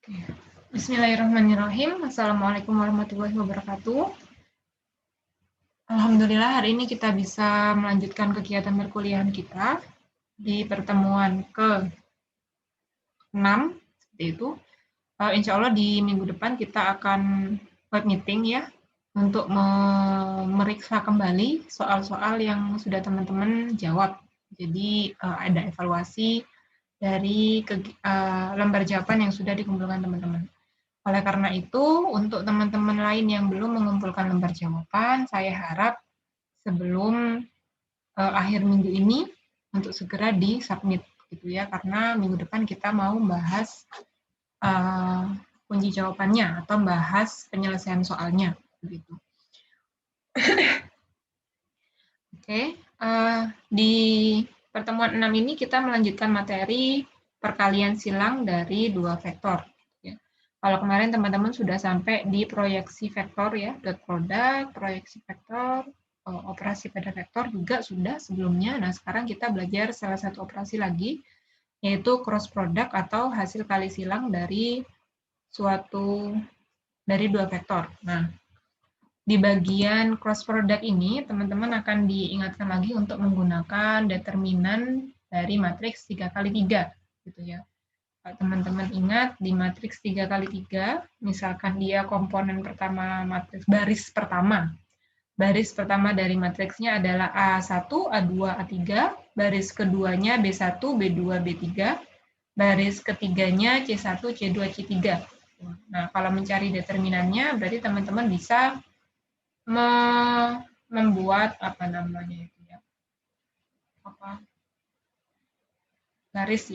Oke. Bismillahirrahmanirrahim. Assalamualaikum warahmatullahi wabarakatuh. Alhamdulillah hari ini kita bisa melanjutkan kegiatan perkuliahan kita di pertemuan ke-6 seperti itu. Insya Allah di minggu depan kita akan web meeting ya untuk memeriksa kembali soal-soal yang sudah teman-teman jawab. Jadi ada evaluasi dari lembar jawaban yang sudah dikumpulkan teman-teman. Oleh karena itu, untuk teman-teman lain yang belum mengumpulkan lembar jawaban, saya harap sebelum akhir minggu ini untuk segera di-submit, gitu ya, karena minggu depan kita mau bahas kunci jawabannya atau bahas penyelesaian soalnya, begitu. Oke, di pertemuan 6 ini kita melanjutkan materi perkalian silang dari dua vektor. Kalau kemarin teman-teman sudah sampai di proyeksi vektor ya, dot product, proyeksi vektor, operasi pada vektor juga sudah sebelumnya. Nah, sekarang kita belajar salah satu operasi lagi, yaitu cross product atau hasil kali silang dari dua vektor. Nah, di bagian cross product ini, teman-teman akan diingatkan lagi untuk menggunakan determinan dari matriks 3x3, gitu ya. Teman-teman ingat di matriks 3x3, misalkan dia komponen pertama matriks baris pertama. Baris pertama dari matriksnya adalah A1, A2, A3, baris keduanya B1, B2, B3, baris ketiganya C1, C2, C3. Nah, kalau mencari determinannya berarti teman-teman bisa membuat garis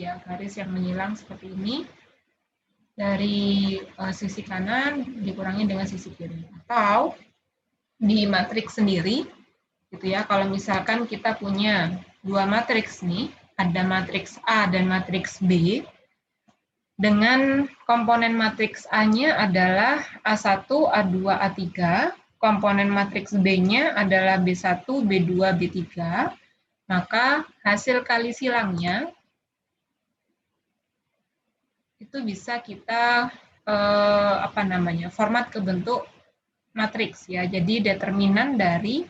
yang menyilang seperti ini. Dari sisi kanan dikurangi dengan sisi kiri. Atau di matriks sendiri, gitu ya. Kalau misalkan kita punya dua matriks nih, ada matriks A dan matriks B, dengan komponen matriks A-nya adalah A1, A2, A3, komponen matriks B-nya adalah B1, B2, B3, maka hasil kali silangnya itu bisa kita format ke bentuk matriks ya. Jadi determinan dari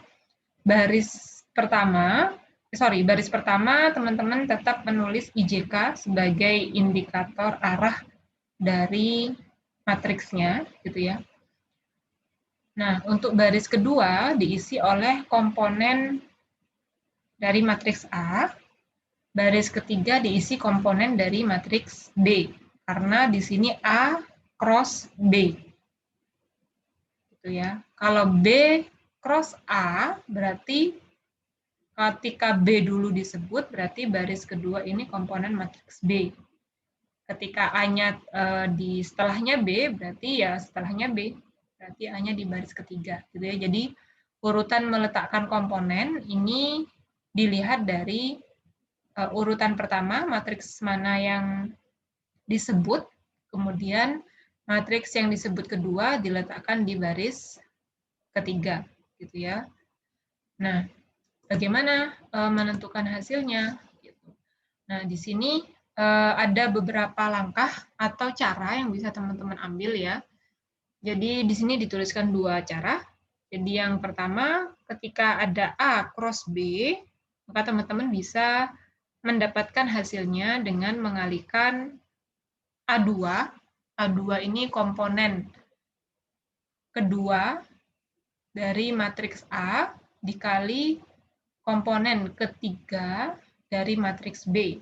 baris pertama teman-teman tetap menulis IJK sebagai indikator arah dari matriksnya gitu ya. Nah, untuk baris kedua diisi oleh komponen dari matriks A, baris ketiga diisi komponen dari matriks B. Karena di sini A cross B. Gitu ya. Kalau B cross A, berarti ketika B dulu disebut, berarti baris kedua ini komponen matriks B. Ketika A-nya di setelahnya B, berarti ya setelahnya B. Berarti A-nya di baris ketiga. Gitu ya. Jadi urutan meletakkan komponen ini dilihat dari urutan pertama, matriks mana yang disebut, kemudian matriks yang disebut kedua diletakkan di baris ketiga, gitu ya. Nah, bagaimana menentukan hasilnya? Nah, di sini ada beberapa langkah atau cara yang bisa teman-teman ambil ya. Jadi di sini dituliskan dua cara. Jadi yang pertama, ketika ada A cross B, maka teman-teman bisa mendapatkan hasilnya dengan mengalihkan A2. A2 ini komponen kedua dari matriks A dikali komponen ketiga dari matriks B.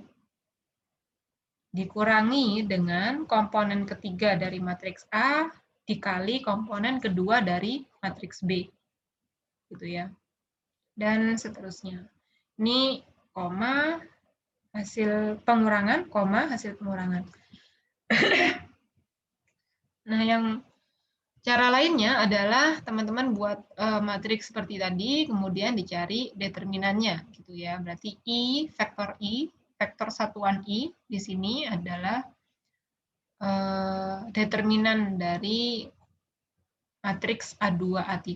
Dikurangi dengan komponen ketiga dari matriks A dikali komponen kedua dari matriks B. Gitu ya. Dan seterusnya. Ini koma, hasil pengurangan, koma, hasil pengurangan. Nah, yang cara lainnya adalah teman-teman buat matriks seperti tadi, kemudian dicari determinannya, gitu ya. Berarti I, vektor satuan I di sini adalah determinan dari matriks A2, A3,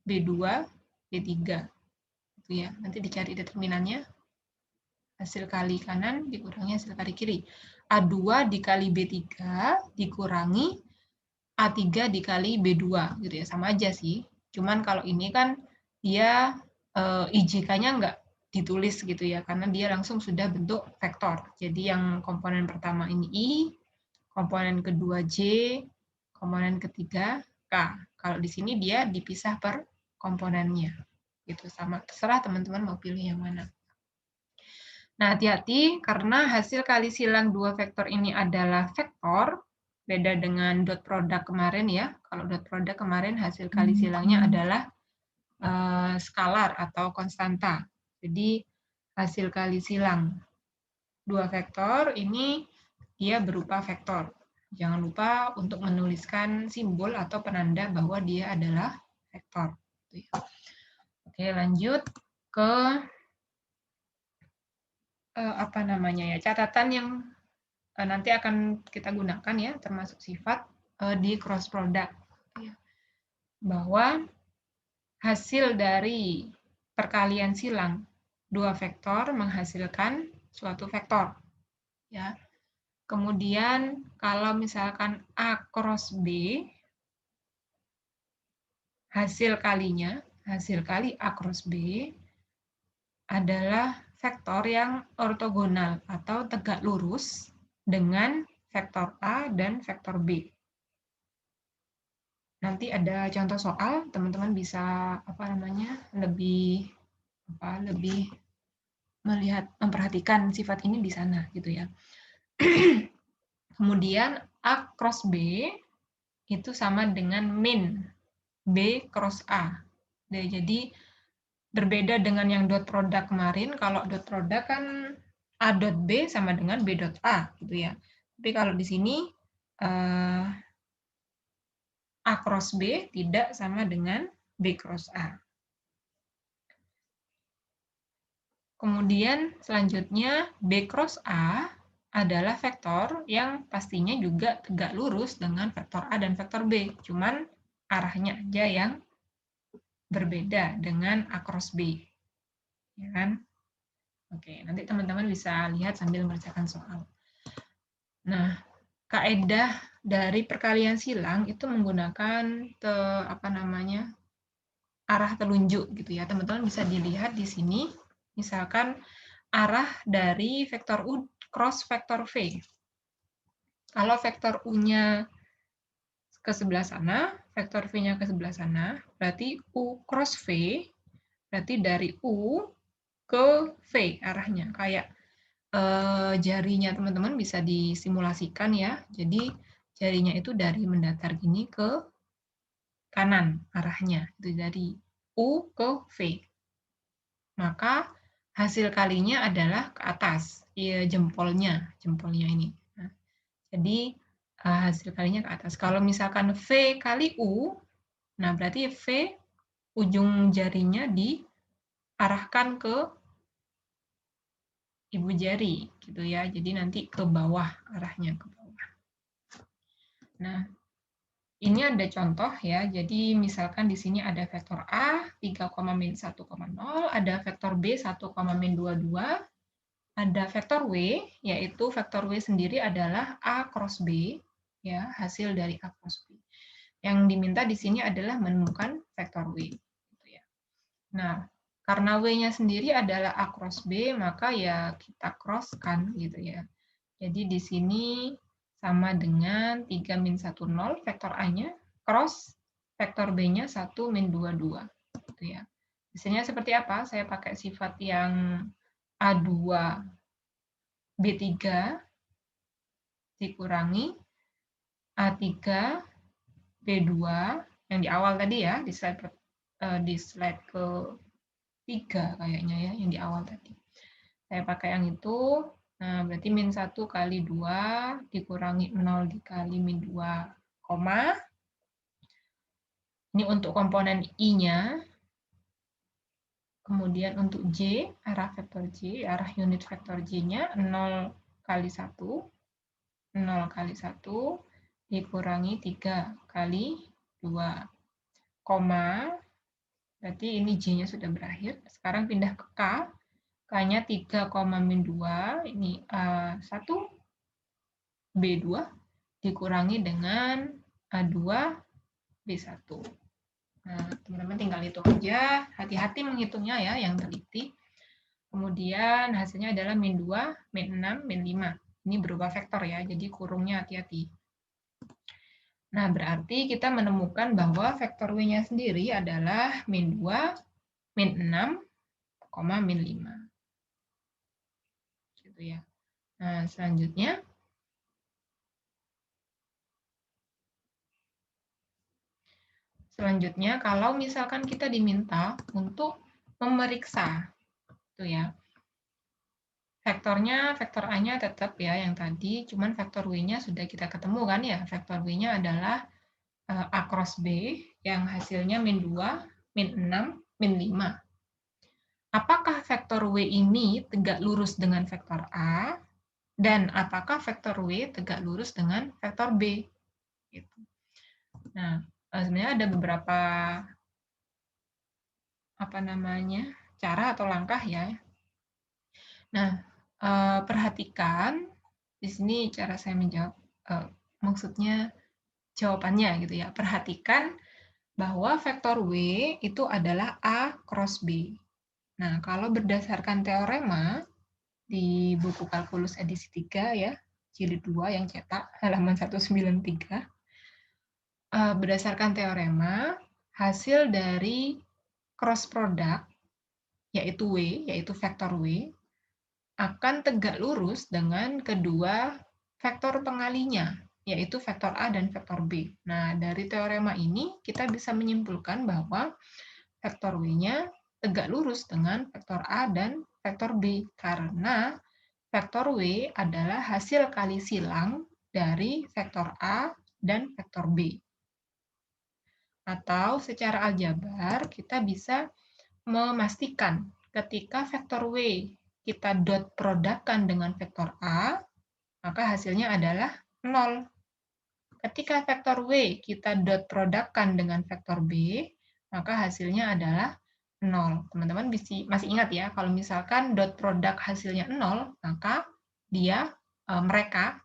B2, B3, gitu ya. Nanti dicari determinannya, hasil kali kanan dikurangi hasil kali kiri. A2 dikali B3 dikurangi A3 dikali B2 gitu ya, sama aja sih. Cuman kalau ini kan dia IJK-nya nggak ditulis gitu ya, karena dia langsung sudah bentuk vektor. Jadi yang komponen pertama ini I, komponen kedua J, komponen ketiga K. Kalau di sini dia dipisah per komponennya. Gitu, sama terserah teman-teman mau pilih yang mana. Nah, hati-hati karena hasil kali silang dua vektor ini adalah vektor, beda dengan dot product kemarin ya. Kalau dot product kemarin hasil kali silangnya adalah skalar atau konstanta. Jadi hasil kali silang dua vektor ini dia berupa vektor. Jangan lupa untuk menuliskan simbol atau penanda bahwa dia adalah vektor. Oke, lanjut ke apa namanya ya, catatan yang nanti akan kita gunakan ya, termasuk sifat di cross product. Bahwa hasil dari perkalian silang dua vektor menghasilkan suatu vektor. Ya. Kemudian kalau misalkan A cross B, hasil kali A cross B adalah vektor yang ortogonal atau tegak lurus dengan vektor A dan vektor B. Nanti ada contoh soal, teman-teman bisa lebih memperhatikan sifat ini di sana gitu ya. Kemudian A cross B itu sama dengan min B cross A. Jadi berbeda dengan yang dot product kemarin, kalau dot product kan A dot B sama dengan B dot A gitu ya. Tapi kalau di sini A cross B tidak sama dengan B cross A. Kemudian selanjutnya B cross A adalah vektor yang pastinya juga tegak lurus dengan vektor A dan vektor B. Cuman arahnya aja yang berbeda dengan A cross B. Ya kan? Oke, nanti teman-teman bisa lihat sambil mengerjakan soal. Nah, kaedah dari perkalian silang itu menggunakan arah telunjuk gitu ya. Teman-teman bisa dilihat di sini, misalkan arah dari vektor U cross vektor V. Kalau vektor U-nya ke sebelah sana, vektor V-nya ke sebelah sana, berarti U cross V, berarti dari U ke V arahnya. Kayak jarinya teman-teman bisa disimulasikan ya. Jadi jarinya itu dari mendatar gini ke kanan arahnya. Itu dari U ke V. Maka hasil kalinya adalah ke atas, ya, jempolnya ini. Nah, jadi hasil kalinya ke atas. Kalau misalkan V kali U, nah berarti V ujung jarinya diarahkan ke ibu jari gitu ya. Jadi nanti ke bawah, arahnya ke bawah. Nah, ini ada contoh ya. Jadi misalkan di sini ada vektor A 3,-1,0, ada vektor B 1,-22, ada vektor W, yaitu vektor W sendiri adalah A cross B, ya, hasil dari A cross B. Yang diminta di sini adalah menemukan vektor W. Gitu ya. Nah, karena W-nya sendiri adalah A cross B, maka ya kita cross-kan gitu ya. Jadi di sini sama dengan 3-1,0 vektor A-nya cross vektor B-nya 1-22 gitu ya. Biasanya seperti apa? Saya pakai sifat yang A2 B3 dikurangi A3 B2 yang di awal tadi ya, di slide ke-3 kayaknya ya, yang di awal tadi. Saya pakai yang itu, nah berarti min 1 kali 2 dikurangi 0 dikali min 2, koma. Ini untuk komponen I-nya. Kemudian untuk J, arah vektor J, arah unit vektor J-nya 0 kali 1, 0 kali 1 dikurangi 3 kali 2, koma, berarti ini J-nya sudah berakhir. Sekarang pindah ke K, K-nya 3, min 2, ini 1, B2 dikurangi dengan A2 B1. Nah, teman-teman tinggal hitung aja, hati-hati menghitungnya ya, yang teliti. Kemudian hasilnya adalah min 2, min 6, min 5. Ini berubah vektor ya, jadi kurungnya hati-hati. Nah, berarti kita menemukan bahwa vektor W-nya sendiri adalah min 2, min 6, min 5. Gitu ya. Nah, selanjutnya kalau misalkan kita diminta untuk memeriksa, itu ya, vektornya, vektor A-nya tetap ya yang tadi, cuman vektor W-nya sudah kita ketemu kan ya, vektor W-nya adalah A cross B yang hasilnya min 2, min 6, min 5. Apakah vektor W ini tegak lurus dengan vektor A, dan apakah vektor W tegak lurus dengan vektor B? Gitu. Nah, sebenarnya ada beberapa cara atau langkah ya. Nah, perhatikan di sini cara saya menjawab, maksudnya jawabannya gitu ya. Perhatikan bahwa vektor W itu adalah A cross B. Nah, kalau berdasarkan teorema di buku kalkulus edisi 3 ya, jilid 2 yang cetak halaman 193, berdasarkan teorema, hasil dari cross product, yaitu W, yaitu vektor W, akan tegak lurus dengan kedua vektor pengalinya, yaitu vektor A dan vektor B. Nah, dari teorema ini kita bisa menyimpulkan bahwa vektor W-nya tegak lurus dengan vektor A dan vektor B, karena vektor W adalah hasil kali silang dari vektor A dan vektor B. Atau secara aljabar, kita bisa memastikan ketika vektor W kita dot produkkan dengan vektor A, maka hasilnya adalah 0. Ketika vektor W kita dot produkkan dengan vektor B, maka hasilnya adalah 0. Teman-teman masih ingat ya, kalau misalkan dot produk hasilnya 0, maka mereka,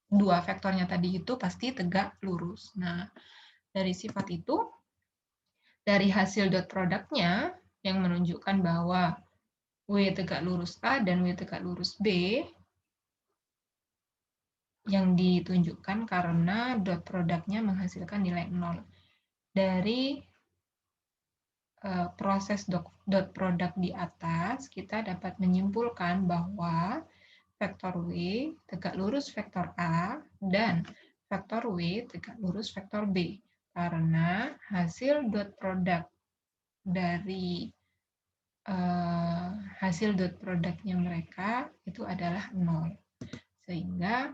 dua vektornya tadi itu pasti tegak lurus. Nah, dari sifat itu, dari hasil dot produknya yang menunjukkan bahwa W tegak lurus A dan W tegak lurus B, yang ditunjukkan karena dot produknya menghasilkan nilai 0. Dari proses dot produk di atas, kita dapat menyimpulkan bahwa vektor W tegak lurus vektor A dan vektor W tegak lurus vektor B. Karena hasil dot produk dari hasil dot produknya mereka itu adalah 0. Sehingga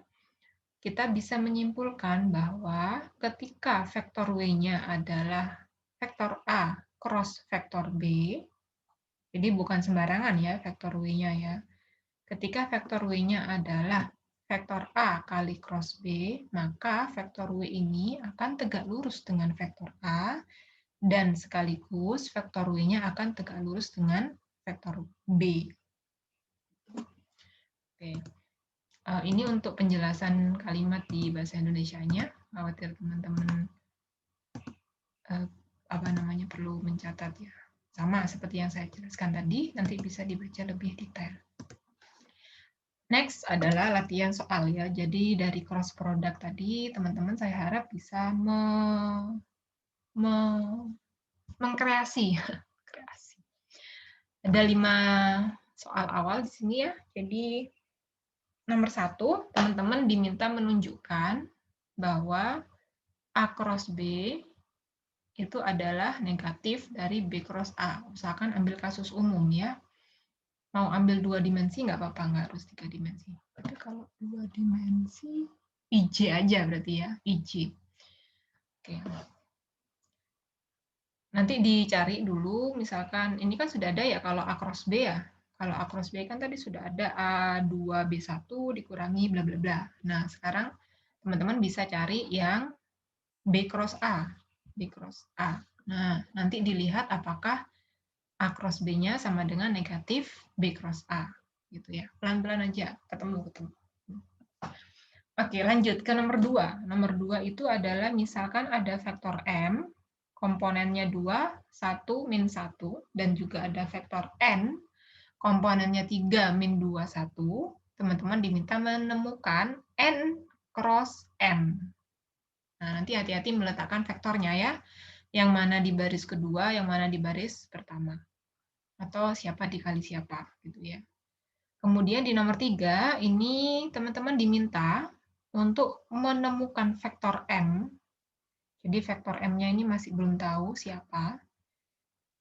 kita bisa menyimpulkan bahwa ketika vektor W-nya adalah vektor A cross vektor B, jadi bukan sembarangan ya vektor W-nya ya. Ketika vektor W-nya adalah vektor A kali cross B, maka vektor W ini akan tegak lurus dengan vektor A, dan sekaligus vektor W-nya akan tegak lurus dengan vektor B. Oke. Ini untuk penjelasan kalimat di bahasa Indonesianya. Khawatir teman-teman perlu mencatat ya. Sama seperti yang saya jelaskan tadi, nanti bisa dibaca lebih detail. Next adalah latihan soal ya. Jadi dari cross product tadi, teman-teman saya harap bisa mengkreasi. Ada 5 soal awal di sini ya. Jadi nomor 1, teman-teman diminta menunjukkan bahwa A cross B itu adalah negatif dari B cross A. Usahakan ambil kasus umum ya. Mau ambil 2 dimensi nggak apa-apa, nggak harus 3 dimensi. Tapi kalau 2 dimensi, IJ aja berarti ya, IJ. Oke. Nanti dicari dulu, misalkan ini kan sudah ada ya kalau A cross B ya. Kalau A cross B kan tadi sudah ada A2B1 dikurangi bla bla bla. Nah, sekarang teman-teman bisa cari yang B cross A. B cross A. Nah, nanti dilihat apakah A cross B-nya sama dengan negatif B cross A. Gitu ya. Pelan-pelan aja, ketemu. Oke, lanjut ke nomor 2. Nomor 2 itu adalah misalkan ada vektor M, komponennya 2, 1, min 1, dan juga ada vektor N, komponennya 3, min 2, 1. Teman-teman diminta menemukan N cross M. Nah, nanti hati-hati meletakkan vektornya ya. Yang mana di baris kedua, yang mana di baris pertama. Atau siapa dikali siapa, gitu ya. Kemudian di nomor 3, ini teman-teman diminta untuk menemukan vektor M. Jadi vektor M-nya ini masih belum tahu siapa.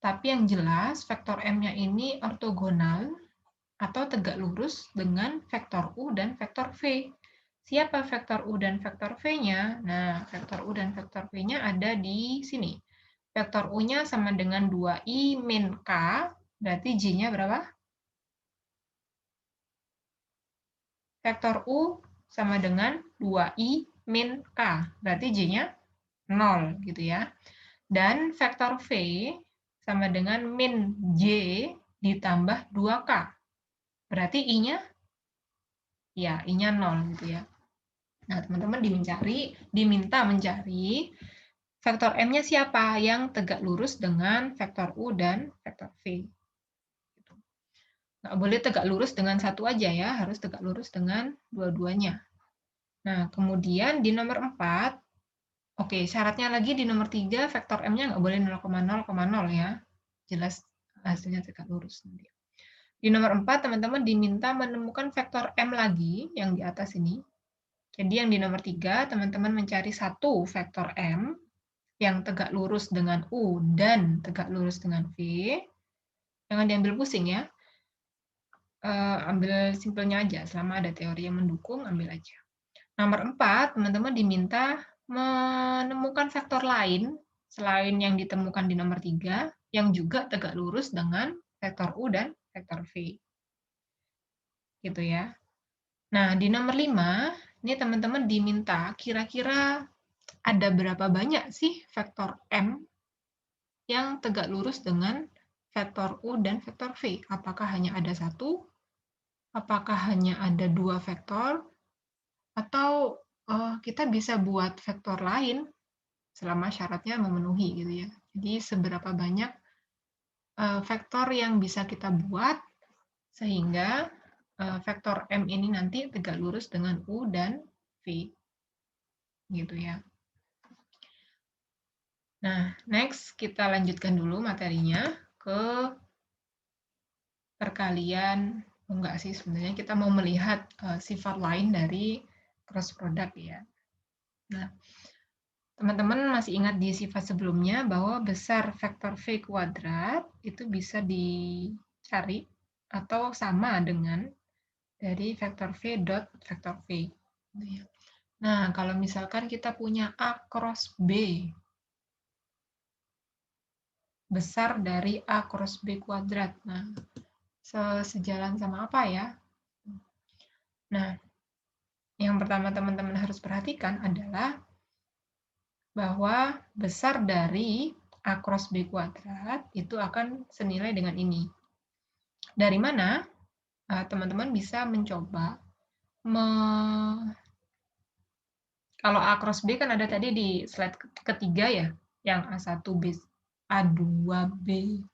Tapi yang jelas vektor M-nya ini ortogonal atau tegak lurus dengan vektor U dan vektor V. Siapa vektor U dan vektor V-nya? Nah, vektor U dan vektor V-nya ada di sini. Vektor U-nya sama dengan 2i min K, berarti J-nya berapa? Vektor U sama dengan 2i min K, berarti J-nya 0, gitu ya. Dan vektor V sama dengan min J ditambah 2K, berarti I-nya? Ya, I-nya 0, gitu ya. Nah, teman-teman diminta mencari vektor M-nya siapa yang tegak lurus dengan vektor U dan vektor V. Nggak boleh tegak lurus dengan satu aja ya, harus tegak lurus dengan dua-duanya. Nah, kemudian di nomor 4, oke, syaratnya lagi di nomor 3, vektor M-nya nggak boleh 0,0,0 ya. Jelas hasilnya tegak lurus nanti. Di nomor 4, teman-teman diminta menemukan vektor M lagi yang di atas ini. Jadi yang di nomor 3, teman-teman mencari satu vektor M yang tegak lurus dengan U dan tegak lurus dengan V. Jangan diambil pusing ya. Ambil simpelnya aja, selama ada teori yang mendukung, ambil aja. Nomor 4, teman-teman diminta menemukan vektor lain selain yang ditemukan di nomor 3, yang juga tegak lurus dengan vektor U dan vektor V. Gitu ya. Nah, di nomor 5, ini teman-teman diminta kira-kira ada berapa banyak sih vektor M yang tegak lurus dengan vektor U dan vektor V. Apakah hanya ada satu? Apakah hanya ada dua vektor? Atau kita bisa buat vektor lain selama syaratnya memenuhi gitu ya. Jadi seberapa banyak vektor yang bisa kita buat sehingga vektor M ini nanti tegak lurus dengan U dan V. Gitu ya. Nah, next kita lanjutkan dulu materinya ke perkalian. Enggak sih, sebenarnya kita mau melihat sifat lain dari cross product ya. Nah, teman-teman masih ingat di sifat sebelumnya bahwa besar vektor V kuadrat itu bisa dicari atau sama dengan dari vektor V dot vektor V. Nah, kalau misalkan kita punya A cross B besar dari A cross B kuadrat. Nah, sejalan sama apa ya? Nah, yang pertama teman-teman harus perhatikan adalah bahwa besar dari A cross B kuadrat itu akan senilai dengan ini. Dari mana? Teman-teman bisa mencoba kalau A cross B kan ada tadi di slide ketiga ya, yang A1B, A2B1,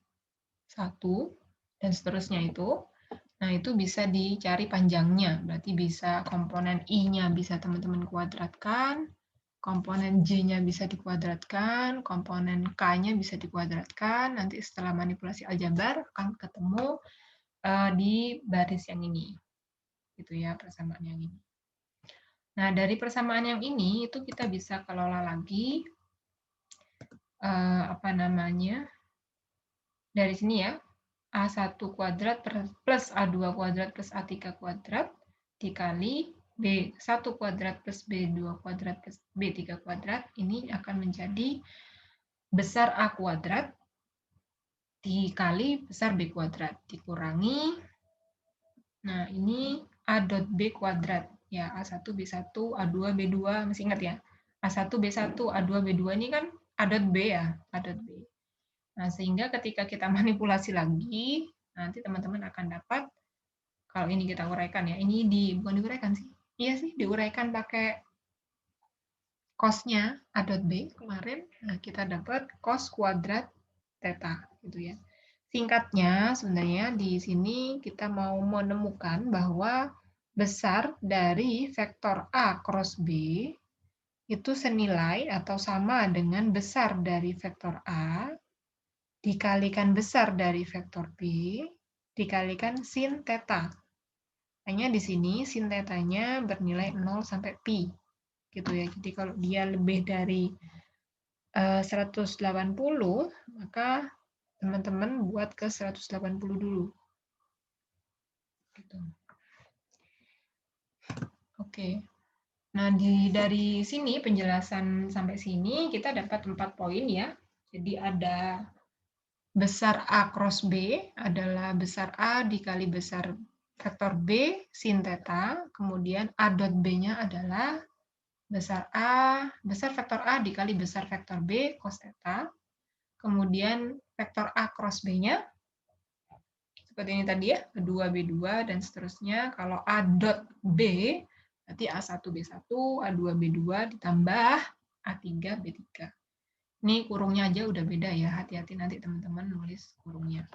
dan seterusnya itu. Nah, itu bisa dicari panjangnya, berarti bisa komponen I-nya bisa teman-teman kuadratkan, komponen J-nya bisa dikuadratkan, komponen K-nya bisa dikuadratkan, nanti setelah manipulasi aljabar akan ketemu di baris yang ini. Gitu ya, persamaan yang ini. Nah, dari persamaan yang ini itu kita bisa kelola lagi dari sini ya, A1 kuadrat plus A2 kuadrat plus A3 kuadrat dikali B1 kuadrat plus B2 kuadrat plus B3 kuadrat, ini akan menjadi besar A kuadrat dikali besar B kuadrat, dikurangi, nah ini A dot B kuadrat, ya A1 B1, A2 B2, masih ingat ya? A1 B1, A2 B2 ini kan A dot B ya, A dot B. Nah, sehingga ketika kita manipulasi lagi, nanti teman-teman akan dapat, kalau ini kita uraikan ya, ini bukan diuraikan sih, Iya sih, diuraikan pakai cos-nya A dot B kemarin. Nah, kita dapat cos kuadrat theta gitu ya. Singkatnya sebenarnya di sini kita mau menemukan bahwa besar dari vektor A cross B itu senilai atau sama dengan besar dari vektor A dikalikan besar dari vektor B dikalikan sin theta. Hanya di sini sin theta-nya bernilai 0 sampai pi gitu ya. Jadi kalau dia lebih dari 180, maka teman-teman buat ke 180 dulu. Gitu. Oke. Nah, dari sini penjelasan sampai sini kita dapat 4 poin ya. Jadi ada besar A cross B adalah besar A dikali besar vektor B sin theta, kemudian A dot B-nya adalah besar vektor A dikali besar vektor B cos theta, kemudian vektor A cross B-nya seperti ini tadi ya, B2, B2, dan seterusnya. Kalau A dot B, berarti A1, B1, A2, B2, ditambah A3, B3. Ini kurungnya aja udah beda ya, hati-hati nanti teman-teman nulis kurungnya.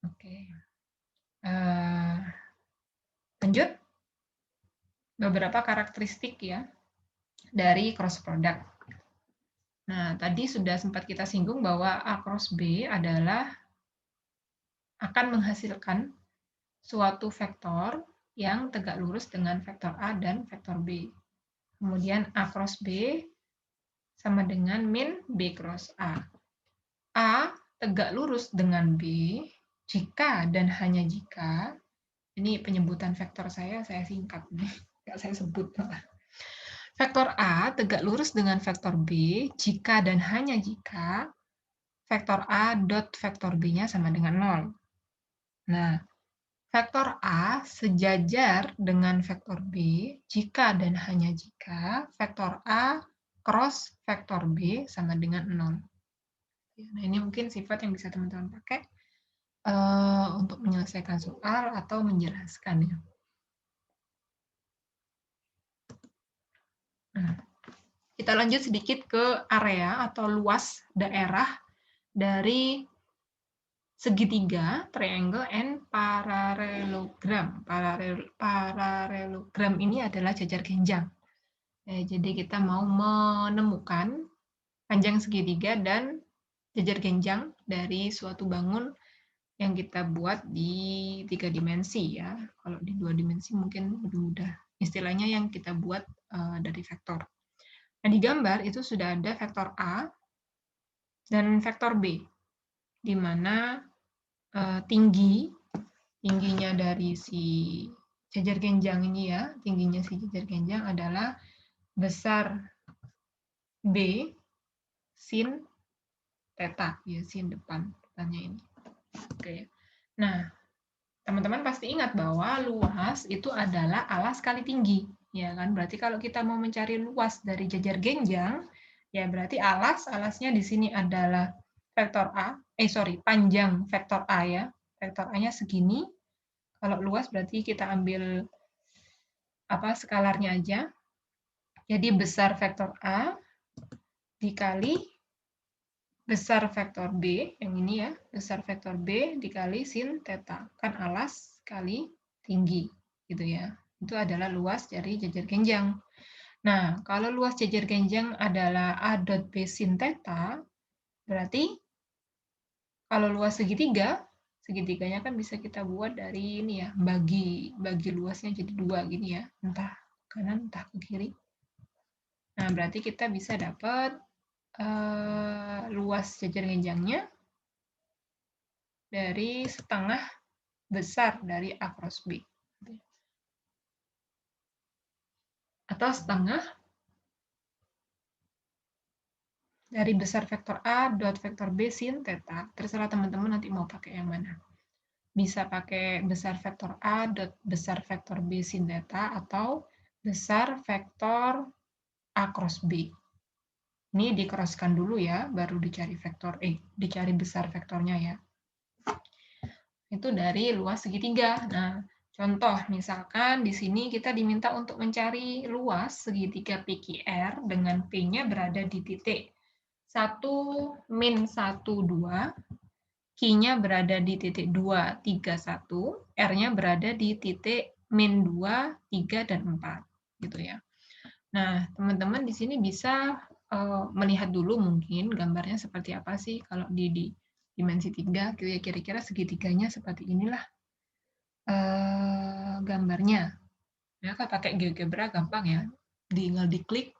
Oke. Lanjut, beberapa karakteristik ya dari cross product. Nah, tadi sudah sempat kita singgung bahwa A cross B adalah akan menghasilkan suatu vektor yang tegak lurus dengan vektor A dan vektor B. Kemudian A cross B sama dengan min B cross A. A tegak lurus dengan B jika dan hanya jika, ini penyebutan vektor saya singkat nih, nggak saya sebut. Vektor A tegak lurus dengan vektor B jika dan hanya jika vektor A dot vektor B-nya sama dengan 0. Nah, vektor A sejajar dengan vektor B jika dan hanya jika vektor A cross vektor B sama dengan 0. Nah, ini mungkin sifat yang bisa teman-teman pakai untuk menyelesaikan soal atau menjelaskan ya. Nah, kita lanjut sedikit ke area atau luas daerah dari segitiga, triangle, and parallelogram. Parallelogram ini adalah jajar genjang. Jadi kita mau menemukan panjang segitiga dan jajar genjang dari suatu bangun yang kita buat di 3 dimensi ya. Kalau di 2 dimensi mungkin lebih mudah. Istilahnya yang kita buat dari vektor. Nah, di gambar itu sudah ada vektor A dan vektor B, di mana tingginya dari si jajar genjang ini ya, tingginya si jajar genjang adalah besar B sin theta, ya sin depannya ini. Oke. Nah, teman-teman pasti ingat bahwa luas itu adalah alas kali tinggi, ya kan? Berarti kalau kita mau mencari luas dari jajar genjang, ya berarti alasnya di sini adalah vektor A, panjang vektor A ya. Vektor A-nya segini. Kalau luas berarti kita ambil skalarnya aja. Jadi besar vektor A dikali besar vektor B, yang ini ya, besar vektor B dikali sin theta. Kan alas kali tinggi, gitu ya. Itu adalah luas dari jajar genjang. Nah, kalau luas jajar genjang adalah A dot B sin theta, berarti kalau luas segitiga, segitiganya kan bisa kita buat dari ini ya, bagi luasnya jadi 2 gini ya, entah kanan entah ke kiri. Nah, berarti kita bisa dapat luas jajar genjangnya dari setengah besar dari A cross B. Atau setengah dari besar vektor A dot vektor B sin theta. Terserah teman-teman nanti mau pakai yang mana. Bisa pakai besar vektor A dot besar vektor B sin theta atau besar vektor A cross B. Ini di-crosskan dulu ya, baru dicari dicari besar vektornya ya. Itu dari luas segitiga. Nah, Contoh, misalkan di sini kita diminta untuk mencari luas segitiga PQR dengan P-nya berada di titik 1, min 1, 2, Q-nya berada di titik 2, 3, 1, R-nya berada di titik min 2, 3, dan 4. Gitu ya. Nah, teman-teman di sini bisa melihat dulu mungkin gambarnya seperti apa sih kalau di dimensi 3, gitu ya, kira-kira segitiganya seperti inilah gambarnya. Ya, kalau pakai GeoGebra gampang ya, tinggal diklik,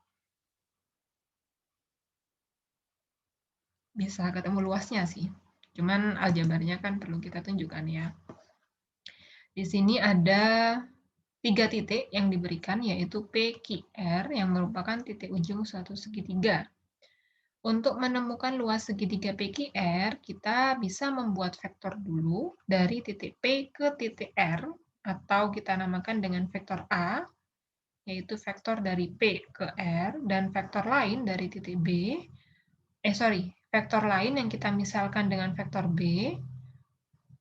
bisa ketemu luasnya sih. Cuman aljabarnya kan perlu kita tunjukkan ya. Di sini ada 3 titik yang diberikan, yaitu P, Q, R, yang merupakan titik ujung suatu segitiga. Untuk menemukan luas segitiga PQR, kita bisa membuat vektor dulu dari titik P ke titik R, atau kita namakan dengan vektor A, yaitu vektor dari P ke R, dan vektor lain dari titik B, vektor lain yang kita misalkan dengan vektor B,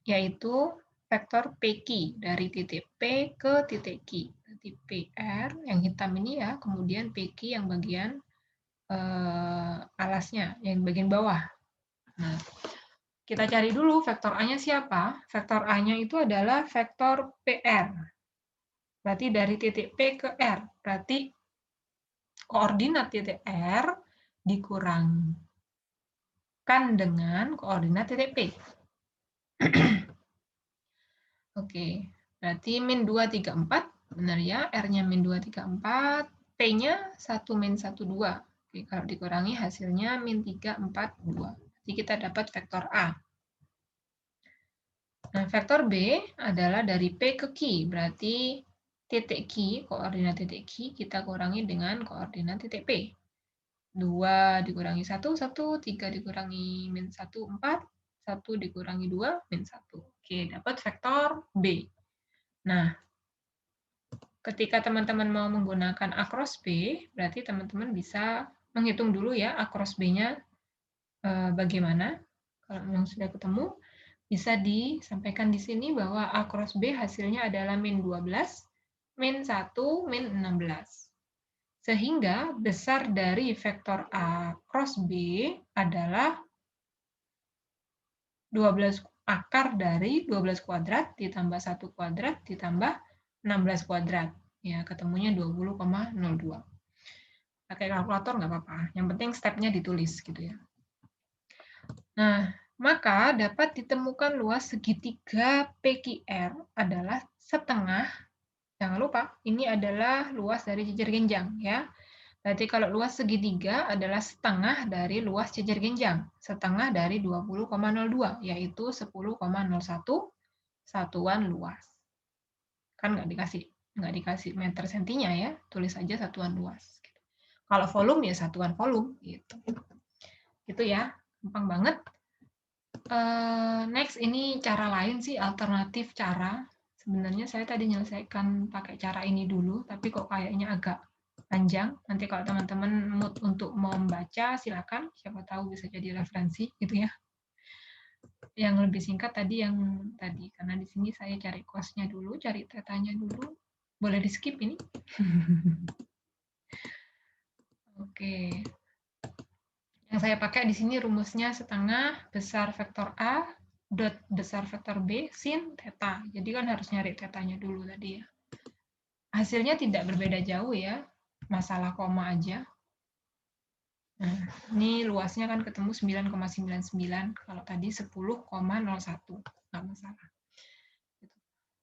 yaitu vektor PQ dari titik P ke titik Q. Berarti PR yang hitam ini ya, kemudian PQ yang bagian alasnya, yang bagian bawah. Nah, kita cari dulu vektor A-nya siapa. Vektor A-nya itu adalah vektor PR. Berarti dari titik P ke R. Berarti koordinat titik R dikurangkan dengan koordinat titik P. Oke, berarti min 2, 3, 4. Benar ya, R-nya min 2, 3, 4. P-nya 1, min 1, 2. Oke, kalau dikurangi hasilnya min 3, 4, 2. Jadi kita dapat vektor A. Nah, vektor B adalah dari P ke Q. Berarti titik Q, koordinat titik Q, kita kurangi dengan koordinat titik P. 2 dikurangi 1, 1. 3 dikurangi min 1, 4. 1 dikurangi 2, min 1. Oke, dapat vektor B. Nah, ketika teman-teman mau menggunakan A cross B, berarti teman-teman bisa menghitung dulu ya A cross B-nya bagaimana. Kalau memang sudah ketemu, bisa disampaikan di sini bahwa A cross B hasilnya adalah min 12, min 1, min 16. Sehingga besar dari vektor A cross B adalah 12 akar dari 12 kuadrat ditambah 1 kuadrat ditambah 16 kuadrat. Ya, ketemunya 20,02. Pakai kalkulator nggak apa-apa. Yang penting step-nya ditulis gitu ya. Nah, maka dapat ditemukan luas segitiga PQR adalah setengah. Jangan lupa, ini adalah luas dari jejer genjang ya. Berarti kalau luas segitiga adalah setengah dari luas jejer genjang. Setengah dari 20,02, yaitu 10,01 satuan luas. Kan nggak dikasih meter sentinya ya, tulis aja satuan luas. Kalau volume ya satuan volume gitu. Gitu ya, gampang banget. Next ini cara lain sih, alternatif cara. Sebenarnya saya tadi menyelesaikan pakai cara ini dulu, tapi kok kayaknya agak panjang. Nanti kalau teman-teman mood untuk mau membaca, silakan. Siapa tahu bisa jadi referensi gitu ya. Yang lebih singkat tadi yang tadi, karena di sini saya cari cos-nya dulu, cari tetanya dulu. Boleh di skip ini. Oke. Yang saya pakai di sini rumusnya setengah besar vektor A dot besar vektor B sin theta. Jadi kan harus nyari tetanya dulu tadi ya. Hasilnya tidak berbeda jauh ya, masalah koma aja. Nah, ini luasnya kan ketemu 9,99, kalau tadi 10,01, nggak masalah.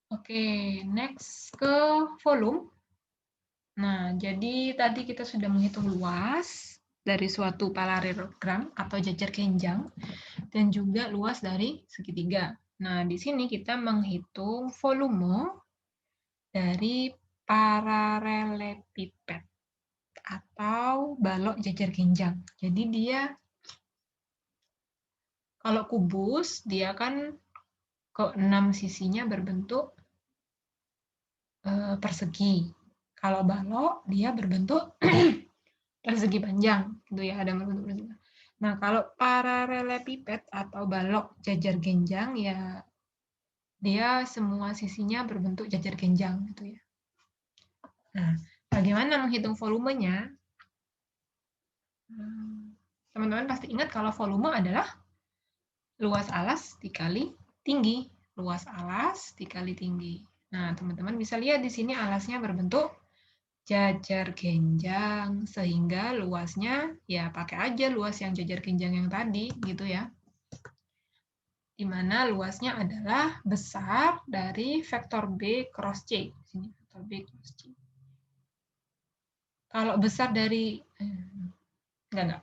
Oke, next ke volume. Nah, jadi tadi kita sudah menghitung luas dari suatu paralelogram atau jejer genjang dan juga luas dari segitiga. Nah, di sini kita menghitung volume dari paralelepiped atau balok jejer genjang. Jadi dia kalau kubus dia kan ke-6 sisinya berbentuk persegi. Kalau balok dia berbentuk persegi panjang, gitu ya, ada berbentuk persegi. Nah, kalau paralelepiped atau balok jejer genjang ya dia semua sisinya berbentuk jajar genjang gitu ya. Nah, bagaimana menghitung volumenya? Teman-teman pasti ingat kalau volume adalah luas alas dikali tinggi. Luas alas dikali tinggi. Nah, teman-teman bisa lihat di sini alasnya berbentuk jajar genjang, sehingga luasnya ya pakai aja luas yang jajar genjang yang tadi gitu ya. Di mana luasnya adalah besar dari vektor B cross C. Sini vektor B cross C. Kalau besar dari enggak.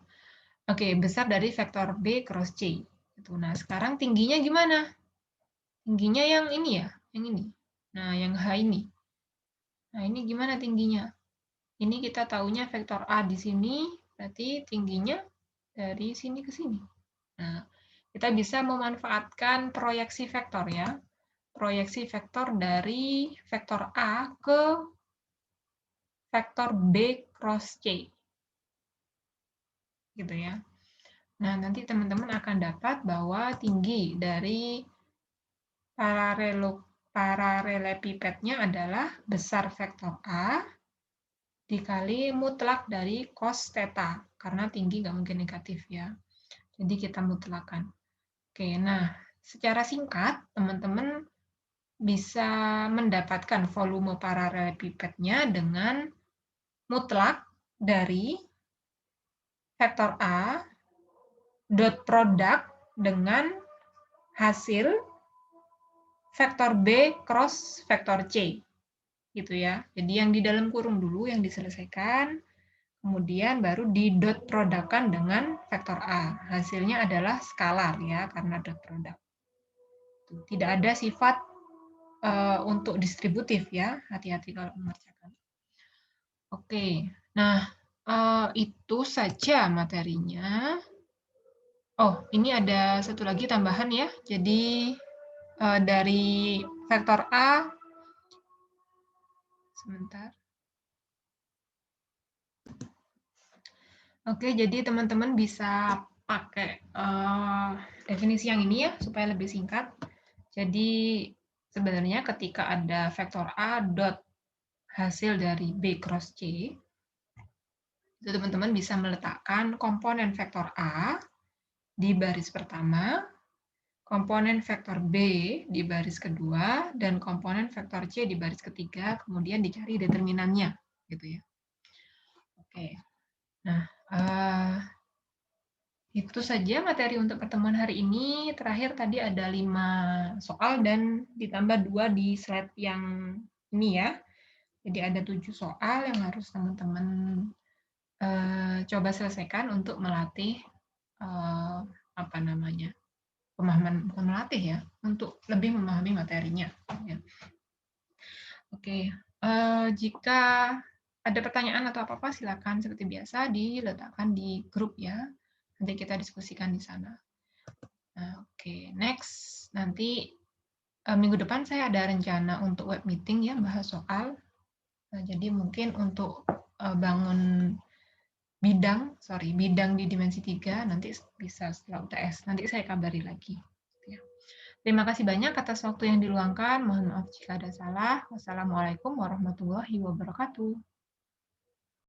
Oke, besar dari vektor B cross C. Nah, sekarang tingginya gimana? Tingginya yang ini ya, yang ini. Nah, yang H ini. Nah, ini gimana tingginya? Ini kita taunya vektor A di sini, berarti tingginya dari sini ke sini. Nah, kita bisa memanfaatkan proyeksi vektor ya. Proyeksi vektor dari vektor A ke vektor B cross C. Gitu ya. Nah, nanti teman-teman akan dapat bahwa tinggi dari paralelepipednya adalah besar vektor A dikali mutlak dari cos theta, karena tinggi nggak mungkin negatif ya. Jadi kita mutlakan. Oke, nah secara singkat teman-teman bisa mendapatkan volume paralelepipednya dengan mutlak dari vektor A dot produk dengan hasil vektor B cross vektor C. Gitu ya. Jadi yang di dalam kurung dulu yang diselesaikan, kemudian baru di dot produkkan dengan vektor A. Hasilnya adalah skalar ya, karena dot produk. Tidak ada sifat untuk distributif ya, hati-hati kalau mengerjakan. Oke, nah itu saja materinya. Oh, ini ada satu lagi tambahan ya. Jadi dari vektor A, sebentar. Oke, jadi teman-teman bisa pakai definisi yang ini ya, supaya lebih singkat. Jadi sebenarnya ketika ada vektor A dot hasil dari B cross C, itu teman-teman bisa meletakkan komponen vektor A di baris pertama, komponen vektor B di baris kedua, dan komponen vektor C di baris ketiga, kemudian dicari determinannya. Gitu ya. Oke, nah itu saja materi untuk pertemuan hari ini. Terakhir tadi ada 5 soal dan ditambah 2 di slide yang ini ya. Jadi ada 7 soal yang harus teman-teman coba selesaikan untuk melatih apa namanya, pemahaman, bukan melatih ya, untuk lebih memahami materinya. Ya. Oke, jika ada pertanyaan atau apa-apa silakan seperti biasa diletakkan di grup ya. Nanti kita diskusikan di sana. Nah, oke, next. Nanti minggu depan saya ada rencana untuk web meeting ya, bahas soal. Nah, jadi mungkin untuk bangun bidang di dimensi 3 nanti bisa setelah UTS. Nanti saya kabari lagi. Ya. Terima kasih banyak atas waktu yang diluangkan. Mohon maaf jika ada salah. Wassalamualaikum warahmatullahi wabarakatuh.